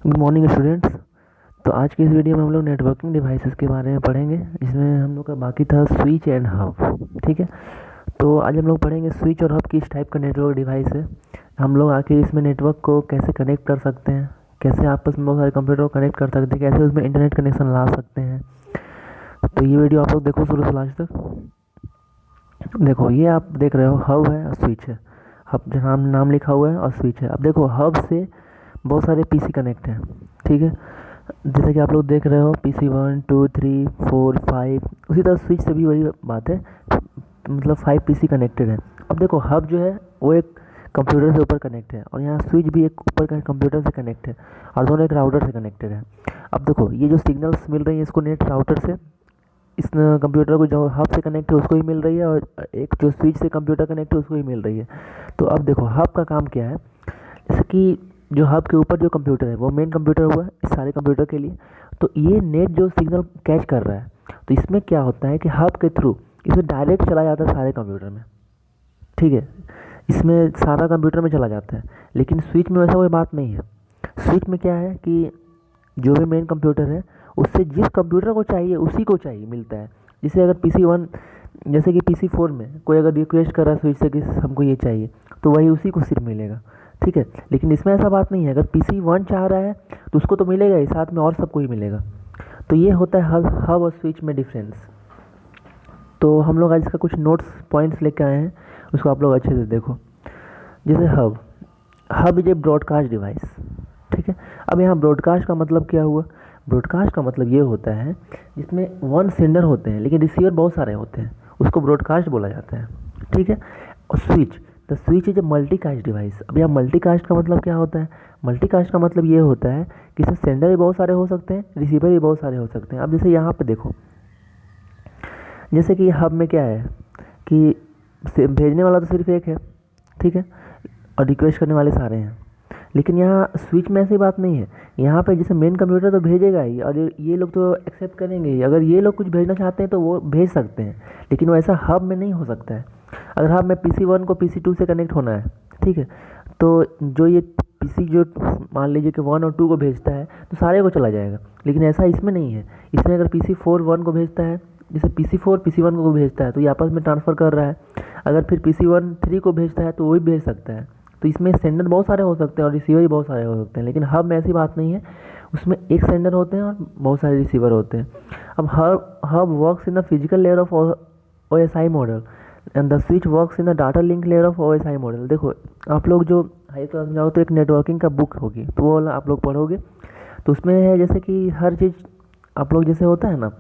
Good morning students. तो आज की इस वीडियो में हम लोग नेटवर्किंग डिवाइसेस के बारे में पढ़ेंगे, जिसमें हम लोग का बाकी था स्विच एंड हब। ठीक है, तो आज हम लोग पढ़ेंगे स्विच और हब किस टाइप का नेटवर्क डिवाइस है, हम लोग आखिर इसमें नेटवर्क को कैसे कनेक्ट कर सकते हैं, कैसे आपस में बहुत सारे कंप्यूटर को कनेक्ट कर सकते हैं, कैसे उसमें इंटरनेट कनेक्शन ला सकते हैं। तो ये वीडियो आप लोग देखो शुरू से लास्ट तक। देखो, ये आप देख रहे हो हब है और स्विच है। हब जो नाम नाम लिखा हुआ है और स्विच है। अब देखो, हब से बहुत सारे पीसी कनेक्ट हैं। ठीक है, जैसे कि आप लोग देख रहे हो PC 1 2 3 4 5। उसी तरह स्विच से भी वही बात है, मतलब 5 PC कनेक्टेड है। अब देखो, हब जो है वो एक कंप्यूटर से ऊपर कनेक्ट है, और यहाँ स्विच भी एक ऊपर का कंप्यूटर से कनेक्ट है, और दोनों एक राउटर से कनेक्टेड है। अब देखो, ये जो सिग्नल्स मिल रही है इसको नेट राउटर से इस कंप्यूटर को जो हब से कनेक्ट है उसको ही मिल रही है, और एक जो स्विच से कंप्यूटर कनेक्ट है उसको ही मिल रही है। तो अब देखो, हब का काम क्या है, जैसे कि जो हब के ऊपर जो कंप्यूटर है वो मेन कंप्यूटर हुआ इस सारे कंप्यूटर के लिए। तो ये नेट जो सिग्नल कैच कर रहा है, तो इसमें क्या होता है कि हब के थ्रू इसे डायरेक्ट चला जाता है सारे कंप्यूटर में। ठीक है, इसमें सारा कंप्यूटर में चला जाता है। लेकिन स्विच में वैसा कोई बात नहीं है। स्विच में क्या है कि जो भी मेन कंप्यूटर है उससे जिस कंप्यूटर को चाहिए उसी को चाहिए मिलता है। जैसे अगर PC 1, जैसे कि PC 4 में कोई अगर रिक्वेस्ट कर रहा है स्विच से कि हमको ये चाहिए, तो वही उसी को सिर्फ मिलेगा। ठीक है, लेकिन इसमें ऐसा बात नहीं है। अगर PC 1 चाह रहा है तो उसको तो मिलेगा ही, साथ में और सबको ही मिलेगा। तो ये होता है हब और स्विच में डिफरेंस। तो हम लोग आज इसका कुछ नोट्स पॉइंट्स लेके आए हैं, उसको आप लोग अच्छे से देखो। जैसे hub, hub is a broadcast device. ठीक है, अब यहाँ ब्रॉडकास्ट का मतलब क्या हुआ? ब्रॉडकास्ट का मतलब ये होता है जिसमें वन सेंडर होते हैं लेकिन रिसीवर बहुत सारे होते हैं, उसको ब्रॉडकास्ट बोला जाता है। ठीक है, और switch, the switch is a multicast device. अब यहाँ मल्टीकास्ट का मतलब क्या होता है? मल्टीकास्ट का मतलब ये होता है कि इसमें सेंडर भी बहुत सारे हो सकते हैं, रिसीवर भी बहुत सारे हो सकते हैं। अब जैसे यहाँ पे देखो, जैसे कि हब में क्या है कि भेजने वाला तो सिर्फ एक है, ठीक है, और रिक्वेस्ट करने वाले सारे हैं। लेकिन यहाँ स्विच में ऐसी बात नहीं है। यहाँ पे जैसे मेन कंप्यूटर तो भेजेगा ही, और ये लोग तो एक्सेप्ट करेंगे ही। अगर ये लोग कुछ भेजना चाहते हैं तो वो भेज सकते हैं, लेकिन वो ऐसा हब में नहीं हो सकता है। अगर हब में PC 1 को PC 2 से कनेक्ट होना है, ठीक है, तो जो ये PC जो मान लीजिए कि 1 और 2 को भेजता है तो सारे को चला जाएगा। लेकिन ऐसा इसमें नहीं है। इसमें अगर PC 4 1 को भेजता है, जैसे PC 4 PC 1 को भेजता है तो ये आपस में ट्रांसफ़र कर रहा है। अगर फिर PC 1 3 को भेजता है तो वो भी भेज सकता है। तो इसमें सेंडर बहुत सारे हो सकते हैं और रिसीवर भी बहुत सारे हो सकते हैं। लेकिन हब में ऐसी बात नहीं है, उसमें एक सेंडर होते हैं और बहुत सारे रिसीवर होते हैं। अब hub works in the physical layer of OSI model and the switch works in the data link layer of OSI model. देखो, आप लोग जो हाई क्लास में जाओ तो एक नेटवर्किंग का बुक होगी, तो वो वाला आप लोग पढ़ोगे। तो उसमें है जैसे कि हर चीज़ आप लोग जैसे होता है ना,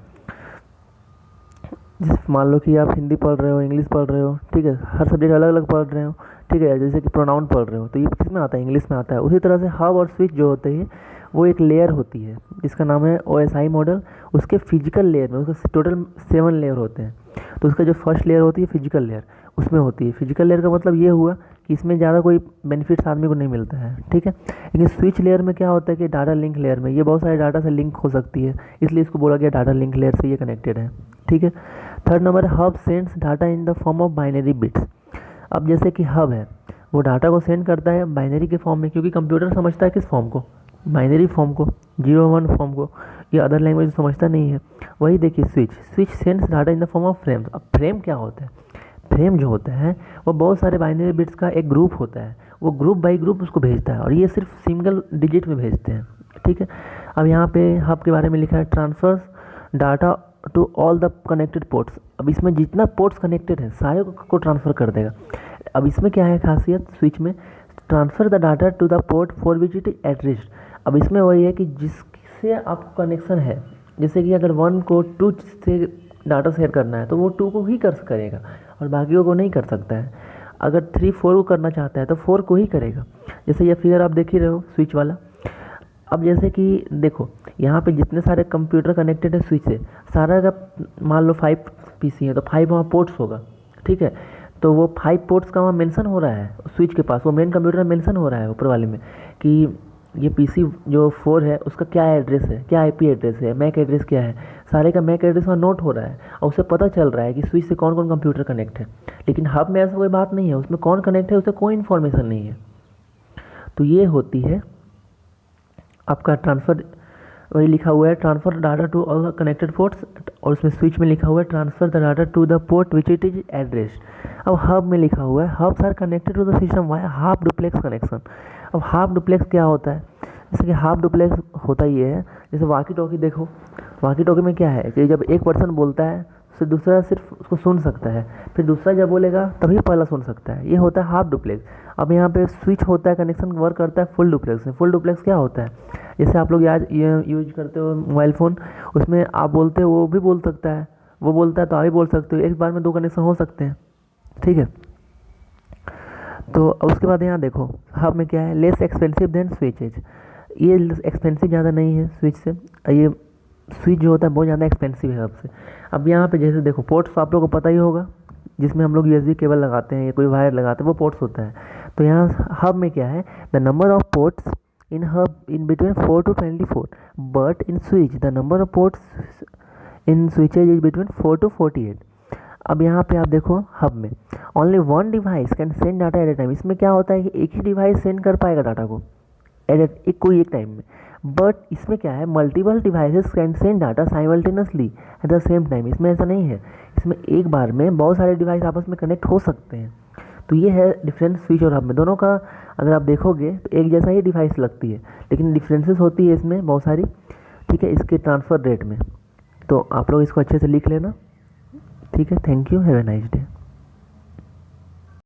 जैसे मान लो कि आप हिंदी पढ़ रहे हो, इंग्लिश पढ़ रहे हो, ठीक है, हर सब्जेक्ट अलग अलग पढ़ रहे हो, ठीक है, जैसे कि प्रोनाउन पढ़ रहे हो तो ये किस में आता है? इंग्लिश में आता है। उसी तरह से हब और स्विच जो होते हैं वो एक लेयर होती है जिसका नाम है OSI मॉडल। उसके फिजिकल लेयर में उसका टोटल 7 लेयर होते हैं। तो उसका जो फर्स्ट लेयर होती है फिजिकल लेयर, उसमें होती है। फिजिकल लेयर का मतलब ये हुआ कि इसमें ज़्यादा कोई बेनिफिट्स आदमी को नहीं मिलता है, ठीक है। लेकिन स्विच लेयर में क्या होता है कि डाटा लिंक लेयर में ये बहुत सारे डाटा से लिंक हो सकती है, इसलिए इसको बोला गया डाटा लिंक लेयर से ये कनेक्टेड है, ठीक है। Third number, hub sends data in the form of binary bits. अब जैसे कि हब है वो डाटा को सेंड करता है बाइनरी के फॉर्म में, क्योंकि कंप्यूटर समझता है किस फॉर्म को? बाइनरी फॉर्म को, 0 1 फॉर्म को। ये अदर लैंग्वेज समझता नहीं है। वही देखिए switch, switch sends data in the form of frame. अब फ्रेम क्या होता है? फ्रेम जो होता है वो बहुत सारे बाइनरी बिट्स का एक ग्रुप होता है, वो ग्रुप बाई ग्रुप उसको भेजता है, और ये सिर्फ सिंगल डिजिट में भेजते हैं, ठीक है। अब यहाँ पे हब के बारे में लिखा है, transfers data to all the connected ports. अब इसमें जितना पोर्ट्स कनेक्टेड है सारे को ट्रांसफ़र कर देगा। अब इसमें क्या है खासियत स्विच में? Transfer the data to the port for which it addressed. अब इसमें वही है कि जिससे आपको कनेक्शन है, जैसे कि अगर 1 को 2 से डाटा शेयर करना है तो वो 2 को ही करेगा और बाकियों को नहीं कर सकता है। अगर 3 4 को करना चाहता है तो 4 को ही करेगा। जैसे ये फिगर आप देख ही रहे हो स्विच वाला। अब जैसे कि देखो, यहाँ पे जितने सारे कंप्यूटर कनेक्टेड है स्विच से, सारा का मान लो 5 PC है तो 5 वहाँ पोर्ट्स होगा, ठीक है। तो वो 5 पोर्ट्स का वहाँ मेंशन हो रहा है स्विच के पास, वो मेन कंप्यूटर में मेंशन हो रहा है ऊपर वाले में कि ये PC जो 4 है उसका क्या एड्रेस है, क्या IP एड्रेस है, मैक एड्रेस क्या है, सारे का मैक एड्रेस वहाँ नोट हो रहा है और उससे पता चल रहा है कि स्विच से कौन कौन कंप्यूटर कनेक्ट है। लेकिन हब में ऐसा कोई बात नहीं है, उसमें कौन कनेक्ट है उससे कोई इन्फॉर्मेशन नहीं है। तो ये होती है आपका ट्रांसफ़र वही लिखा हुआ है, transfer data to all connected ports, और उसमें स्विच में लिखा हुआ है transfer the data to the port which it is address. अब हब में लिखा हुआ है hubs are connected to the system via half duplex connection. अब हाफ डुप्लेक्स क्या होता है? जैसे कि हाफ डुप्लेक्स होता ये है, जैसे वाकी टॉकी देखो, वाकी टॉकी में क्या है कि जब एक पर्सन बोलता है तो दूसरा सिर्फ उसको सुन सकता है, फिर दूसरा जब बोलेगा तभी पहला सुन सकता है, ये होता है हाफ डुप्लेक्स। अब यहाँ पे स्विच होता है, कनेक्शन वर्क करता है फुल डुप्लेक्स में। फुल डुप्लेक्स क्या होता है? जैसे आप लोग आज ये यूज करते हो मोबाइल फ़ोन, उसमें आप बोलते हो वो भी बोल सकता है, वो बोलता है तो आप भी बोल सकते हो, एक बार में दो कनेक्शन हो सकते हैं, ठीक है। तो उसके बाद यहाँ देखो हब में क्या है, लेस एक्सपेंसिव देन स्विचेज। ये एक्सपेंसिव ज़्यादा नहीं है स्विच से, ये स्विच जो होता है बहुत ज़्यादा एक्सपेंसिव है हब से। अब यहाँ पे जैसे देखो पोर्ट्स आप लोगों को पता ही होगा, जिसमें हम लोग यूएसबी केबल लगाते हैं या कोई वायर लगाते हैं, वो पोर्ट्स होता है। तो यहाँ हब में क्या है, the number of ports in hub in between 4 to 24, but in switch the number of ports in switches is between 4 to 48। अब यहाँ पे आप देखो हब में only one device can send data at A time. इसमें क्या होता है कि एक ही डिवाइस सेंड कर पाएगा डाटा को एक टाइम में। बट इसमें क्या है, multiple devices can send data simultaneously at the same time. इसमें ऐसा नहीं है, इसमें एक बार में बहुत सारे डिवाइस आपस में कनेक्ट हो सकते हैं। तो ये है डिफरेंस स्विच और हब में। दोनों का अगर आप देखोगे तो एक जैसा ही डिवाइस लगती है, लेकिन डिफरेंसेस होती है इसमें बहुत सारी, ठीक है, इसके ट्रांसफ़र रेट में। तो आप लोग इसको अच्छे से लिख लेना, ठीक है। Thank you, have a nice day.